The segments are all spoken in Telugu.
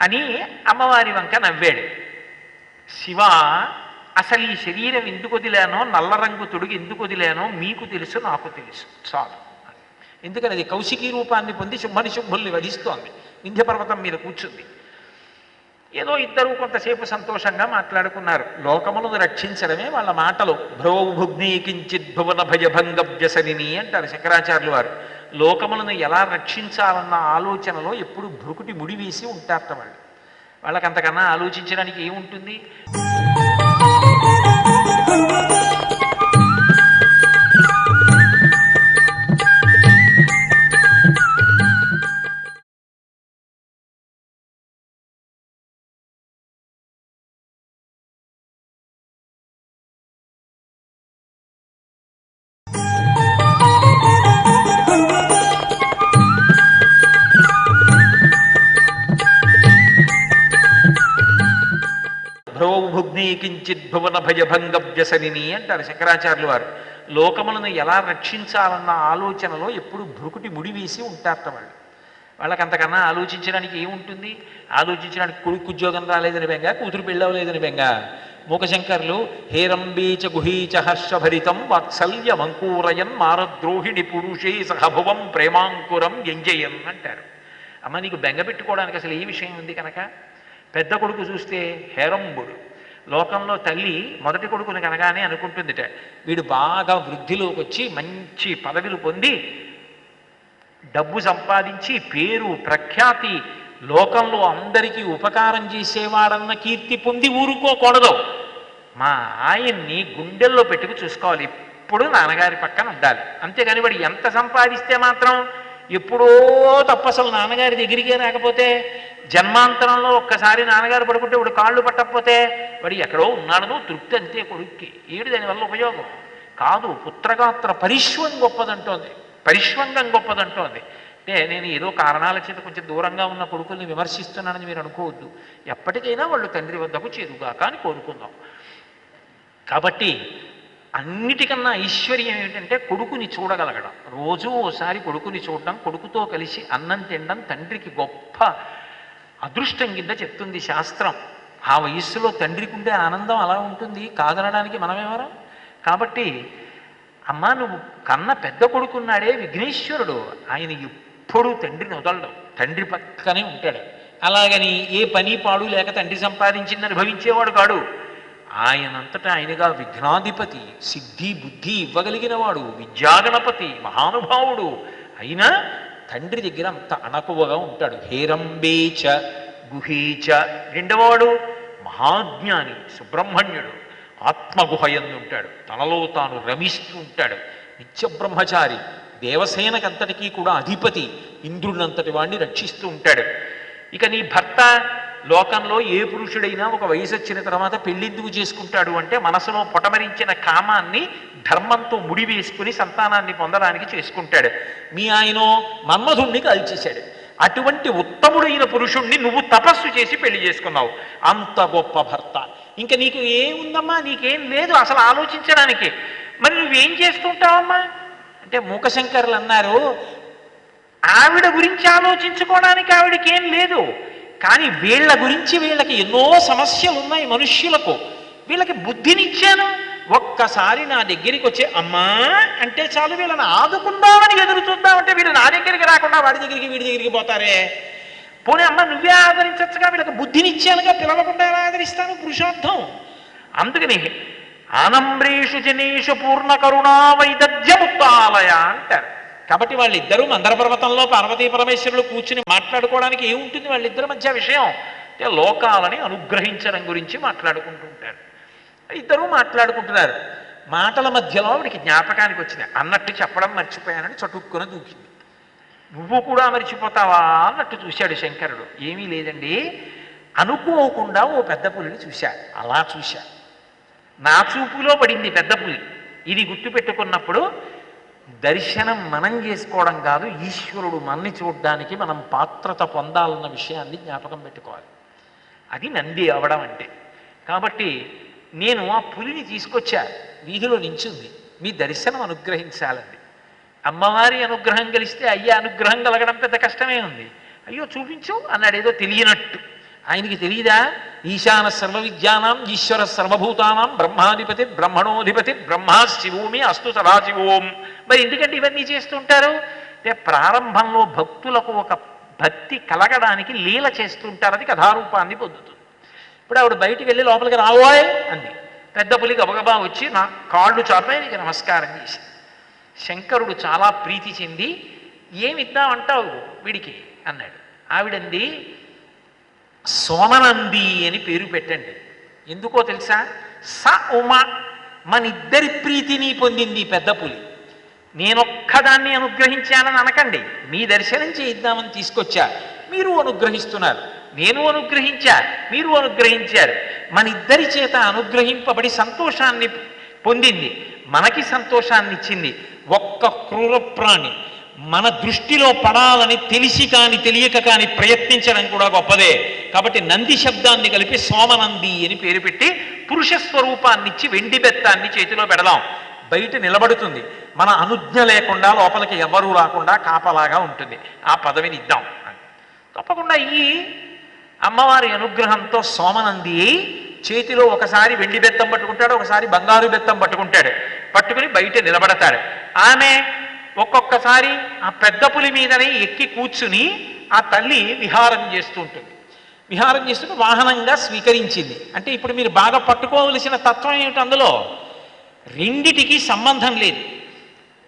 అని అమ్మవారి వంక నవ్వాడు. శివ, అసలు ఈ శరీరం ఎందుకు వదిలానో, నల్ల రంగు తొడుగు ఎందుకు వదిలానో మీకు తెలుసు, నాకు తెలుసు, చాలు. ఎందుకని అది కౌశికీ రూపాన్ని పొంది శుంభని శుంభుల్ని వధిస్తోంది. వింధ్యపర్వతం మీద కూర్చుంది. ఏదో ఇద్దరు కొంతసేపు సంతోషంగా మాట్లాడుకున్నారు. లోకములను రక్షించడమే వాళ్ళ మాటలు. భ్రోభుగ్ని కించిత్ భువన భయభంగ వ్యసనిని అంటారు శంకరాచార్యులు వారు. లోకములను ఎలా రక్షించాలన్న ఆలోచనలో ఎప్పుడు భ్రుకుటి ముడివేసి ఉంటారట వాళ్ళు. వాళ్ళకి అంతకన్నా ఆలోచించడానికి ఏముంటుంది? భ్రోభుగ్ని కించిత్ భువన భయభంగ వ్యసనిని అంటారు శంకరాచార్యులు వారు. లోకములను ఎలా రక్షించాలన్న ఆలోచనలో ఎప్పుడు భ్రుకుటి ముడివేసి ఉంటారట వాళ్ళు. వాళ్ళకి అంతకన్నా ఆలోచించడానికి ఏముంటుంది? ఆలోచించడానికి కొడుకు ఉద్యోగం రాలేదని బెంగ, కూతురు పెళ్ళవలేదని బెంగ. మూకశంకర్లు హేరంబీచ గుహీచ హర్షభరితం వాత్సల్యమంకూరయన్ మారద్రోహిణి పురుషే సహభువం ప్రేమాంకురం ఎంజయన్ అంటారు. అమ్మ, నీకు బెంగ పెట్టుకోవడానికి అసలు ఏ విషయం ఉంది కనుక? పెద్ద కొడుకు చూస్తే హేరంబుడు. లోకంలో తల్లి మొదటి కొడుకుని కనగానే అనుకుంటుందిట, వీడు బాగా వృద్ధిలోకి వచ్చి మంచి పదవిలు పొంది డబ్బు సంపాదించి పేరు ప్రఖ్యాతి లోకంలో అందరికీ ఉపకారం చేసేవాడన్న కీర్తి పొంది ఊరుకోకూడదు. మా ఆయన్ని గుండెల్లో పెట్టుకు చూసుకోవాలి, ఎప్పుడు నాన్నగారి పక్కన ఉండాలి. అంతేగాని వాడు ఎంత సంపాదిస్తే మాత్రం ఎప్పుడో తప్ప అసలు నాన్నగారి దగ్గరికే రాకపోతే, జన్మాంతరంలో ఒక్కసారి నాన్నగారు పడుకుంటే వాడు కాళ్ళు పట్టకపోతే వాడు ఎక్కడో ఉన్నాడనో తృప్తి అంతే కొడుక్కి. ఏడు దానివల్ల ఉపయోగం కాదు. పుత్రగాత్ర పరిష్వం గొప్పదంటోంది, పరిష్వంగం గొప్పదంటోంది. అంటే నేను ఏదో కారణాల చేత కొంచెం దూరంగా ఉన్న కొడుకుల్ని విమర్శిస్తున్నానని మీరు అనుకోవద్దు. ఎప్పటికైనా వాళ్ళు తండ్రి వద్దకు చేరుగాక అని కోరుకుందాం. కాబట్టి అన్నిటికన్నా ఐశ్వర్యం ఏమిటంటే కొడుకుని చూడగలగడం. రోజూ ఓసారి కొడుకుని చూడడం, కొడుకుతో కలిసి అన్నం తినడం తండ్రికి గొప్ప అదృష్టం కింద చెప్తుంది శాస్త్రం. ఆ వయస్సులో తండ్రికి ఉండే ఆనందం అలా ఉంటుంది, కాదనడానికి మనమేమరా. కాబట్టి అమ్మ, నువ్వు కన్న పెద్ద కొడుకున్నాడే విఘ్నేశ్వరుడు, ఆయన ఎప్పుడూ తండ్రిని వదలడం, తండ్రి పక్కనే ఉంటాడు. అలాగని ఏ పని పాడు లేక తండ్రి సంపాదించిందని భవించేవాడు కాడు. ఆయనంతటా ఆయనగా విఘ్నాధిపతి, సిద్ధి బుద్ధి ఇవ్వగలిగిన వాడు, విద్యాగణపతి, మహానుభావుడు అయినా తండ్రి దగ్గర అంత అణకువగా ఉంటాడు. హేరంబేచ గుహీచ, రెండవవాడు మహాజ్ఞాని సుబ్రహ్మణ్యుడు, ఆత్మగుహయందు ఉంటాడు, తనలో తాను రమిస్తూ ఉంటాడు. నిత్యబ్రహ్మచారి, దేవసేనకంతటికీ కూడా అధిపతి, ఇంద్రుడినంతటి వాడిని రక్షిస్తూ ఉంటాడు. ఇక నీ భర్త లోకంలో ఏ పురుషుడైనా ఒక వయసు వచ్చిన తర్వాత పెళ్ళెందుకు చేసుకుంటాడు అంటే మనసులో పొటమరించిన కామాన్ని ధర్మంతో ముడివేసుకుని సంతానాన్ని పొందడానికి చేసుకుంటాడు. మీ ఆయనో మన్మధుణ్ణి కాల్చేశాడు. అటువంటి ఉత్తముడైన పురుషుణ్ణి నువ్వు తపస్సు చేసి పెళ్లి చేసుకున్నావు. అంత గొప్ప భర్త. ఇంకా నీకు ఏముందమ్మా? నీకేం లేదు అసలు ఆలోచించడానికి. మరి నువ్వేం చేస్తుంటావమ్మా అంటే మూకశంకరులు అన్నారు, ఆవిడ గురించి ఆలోచించుకోవడానికి ఆవిడకి ఏం లేదు, కానీ వీళ్ళ గురించి వీళ్ళకి ఎన్నో సమస్యలు ఉన్నాయి మనుష్యులకు. వీళ్ళకి బుద్ధినిచ్చాను. ఒక్కసారి నా దగ్గరికి వచ్చే అమ్మా అంటే చాలు, వీళ్ళని ఆదుకుందామని ఎదురు చూద్దామంటే వీళ్ళు నా దగ్గరికి రాకుండా వాడి దగ్గరికి వీడి దగ్గరికి పోతారే. పోనీ అమ్మ నువ్వే ఆదరించచ్చుగా, వీళ్ళకి బుద్ధినిచ్చానుగా, పిలవకుండా ఎలా ఆదరిస్తాను? పురుషార్థం. అందుకని ఆనంబ్రేషు జనేషు పూర్ణ కరుణా వైదగ్ధ్యముక్తాలయ అంటారు. కాబట్టి వాళ్ళిద్దరూ మందర పర్వతంలో పార్వతీ పరమేశ్వరులు కూర్చుని మాట్లాడుకోవడానికి ఏముంటుంది వాళ్ళిద్దరి మధ్య విషయం అంటే లోకాలని అనుగ్రహించడం గురించి మాట్లాడుకుంటుంటారు. ఇద్దరూ మాట్లాడుకుంటున్నారు. మాటల మధ్యలో వీడికి జ్ఞాపకానికి వచ్చింది. అన్నట్టు చెప్పడం మర్చిపోయానని చటుక్కున దూకింది. నువ్వు కూడా మర్చిపోతావా అన్నట్టు చూశాడు శంకరుడు. ఏమీ లేదండి, అనుకోకుండా ఓ పెద్ద పులిని చూశా. అలా చూశా, నా చూపులో పడింది పెద్ద పులి. ఇది గుర్తుపెట్టుకున్నప్పుడు దర్శనం మనం చేసుకోవడం కాదు, ఈశ్వరుడు మనని చూడడానికి మనం పాత్రత పొందాలన్న విషయాన్ని జ్ఞాపకం పెట్టుకోవాలి. అది నంది అవడం అంటే. కాబట్టి నేను ఆ పులిని తీసుకొచ్చా, వీధిలో నించుంది, మీ దర్శనం అనుగ్రహించాలండి. అమ్మవారి అనుగ్రహం కలిస్తే అయ్యా అనుగ్రహం కలగడం పెద్ద కష్టమే ఉంది. అయ్యో చూపించు అన్నాడు ఏదో తెలియనట్టు. ఆయనకి తెలియదా ఈశాన సర్వ విద్యానాం ఈశ్వర సర్వభూతానాం బ్రహ్మాధిపతి బ్రహ్మణోధిపతి బ్రహ్మా శివోమి అస్తు సదాశివోం. మరి ఎందుకంటే ఇవన్నీ చేస్తుంటారు అంటే ప్రారంభంలో భక్తులకు ఒక భక్తి కలగడానికి లీల చేస్తుంటారు, అది కథారూపాన్ని పొందుతుంది. ఇప్పుడు ఆవిడ బయటికి వెళ్ళి లోపలికి రావోయ్ అంది. పెద్ద పులి గబగబా వచ్చి నా కాళ్ళు చాపి నీకు నమస్కారం చేసి, శంకరుడు చాలా ప్రీతి చెంది ఏమిద్దామంటావు వీడికి అన్నాడు. ఆవిడంది సోమనంది అని పేరు పెట్టండి. ఎందుకో తెలుసా? స ఉమ, మనిద్దరి ప్రీతిని పొందింది పెద్ద పులి. నేనొక్కదాన్ని అనుగ్రహించానని అనకండి, మీ దర్శనం చేయిద్దామని తీసుకొచ్చా, మీరు అనుగ్రహిస్తున్నారు, నేను అనుగ్రహించా, మీరు అనుగ్రహించారు, మన ఇద్దరి చేత అనుగ్రహింపబడి సంతోషాన్ని పొందింది, మనకి సంతోషాన్ని ఇచ్చింది. ఒక్క క్రూర ప్రాణి మన దృష్టిలో పడాలని తెలిసి కాని తెలియక కాని ప్రయత్నించడం కూడా గొప్పదే. కాబట్టి నంది శబ్దాన్ని కలిపి సోమనంది అని పేరు పెట్టి పురుష స్వరూపాన్నిచ్చి వెండి బెత్తాన్ని చేతిలో పెడదాం. బయట నిలబడుతుంది, మన అనుజ్ఞ లేకుండా లోపలికి ఎవరూ రాకుండా కాపలాగా ఉంటుంది, ఆ పదవిని ఇద్దాం. తప్పకుండా ఈ అమ్మవారి అనుగ్రహంతో సోమనంది చేతిలో ఒకసారి వెండి బెత్తం పట్టుకుంటాడు, ఒకసారి బంగారు బెత్తం పట్టుకుంటాడు, పట్టుకుని బయట నిలబడతాడు. ఆమె ఒక్కొక్కసారి ఆ పెద్ద పులి మీదనే ఎక్కి కూర్చుని ఆ తల్లి విహారం చేస్తూ ఉంటుంది. విహారం చేస్తుంటే వాహనంగా స్వీకరించింది. అంటే ఇప్పుడు మీరు బాగా పట్టుకోవలసిన తత్వం ఏమిటి? అందులో రెండిటికి సంబంధం లేదు.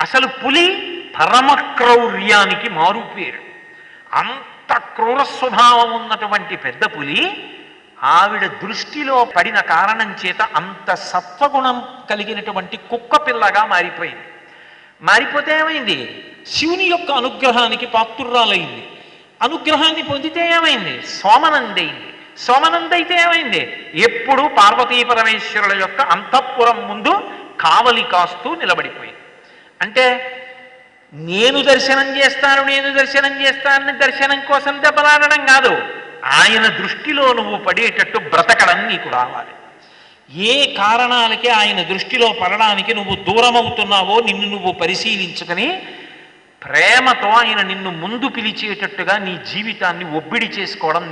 అసలు పులి పరమక్రౌర్యానికి మారు పేరు. అంత క్రూర స్వభావం ఉన్నటువంటి పెద్ద పులి ఆవిడ దృష్టిలో పడిన కారణం చేత అంత సత్వగుణం కలిగినటువంటి కుక్క పిల్లగా మారిపోయింది. మారిపోతే ఏమైంది? శివుని యొక్క అనుగ్రహానికి పాత్రురాలైంది. అనుగ్రహాన్ని పొందితే ఏమైంది? సోమనందైంది. సోమనందైతే ఏమైంది? ఎప్పుడు పార్వతీ పరమేశ్వరుల యొక్క అంతఃపురం ముందు కావలి కాస్తూ నిలబడిపోయింది. అంటే నేను దర్శనం చేస్తానని దర్శనం కోసం దెబ్బలాడడం కాదు, ఆయన దృష్టిలో నువ్వు పడేటట్టు బ్రతకడం నీకు రావాలి. ఏ కారణాలకి ఆయన దృష్టిలో పడడానికి నువ్వు దూరం అవుతున్నావో నిన్ను నువ్వు పరిశీలించుకొని ప్రేమతో ఆయన నిన్ను ముందు పిలిచేటట్టుగా నీ జీవితాన్ని ఒబ్బిడి చేసుకోవడం